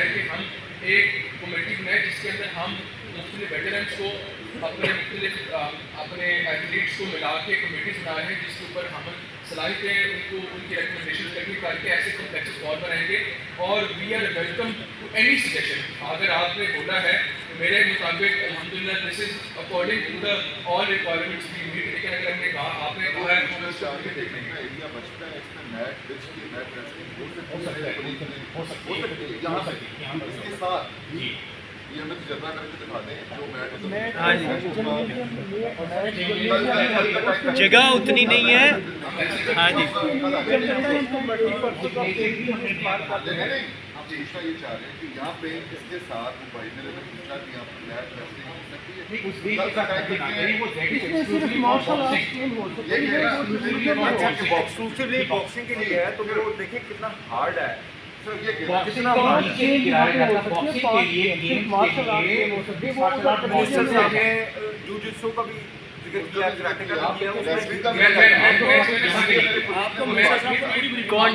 है कि हम एक कमेटी बनाए जिसके अंदर हम मुख्तलिफ वेटरन्स को अपने एथलीट्स को मिला के कमेटीज बना रहे हैं जिसके ऊपर हम सलाहियतें उनको उनकी रिकमेंडेशन करके ऐसे कॉम्प्लेक्सेस और बनाएंगे। और we are welcome to any suggestion. अगर आपने बोला है मेरे मुताबिक अल्हम्दुलिल्लाह this is according to the all requirements we meet, लेकिन अगर हमने कहा आपने कहा है हम उसको आगे देखेंगे। एरिया बचता है इसमें मैट बिच की मैट रेसलिंग हो सकती है यहाँ तक इसके साथ ये हमें तजर्बा करके दिखा दें जो मैट जगह उतनी नहीं है। हाँ जी पूछना ये चाह रहे हैं कि यहाँ पे इसके साथ भाई मेरे ने पूछा कि यहाँ पर मैट रेसलिंग हो सकती है एक्सक्लूसिवली बॉक्सिंग के लिए है, तो वो देखिए कितना हार्ड है। जूजित्सु का भी जिक्र किया, कराटे का भी किया,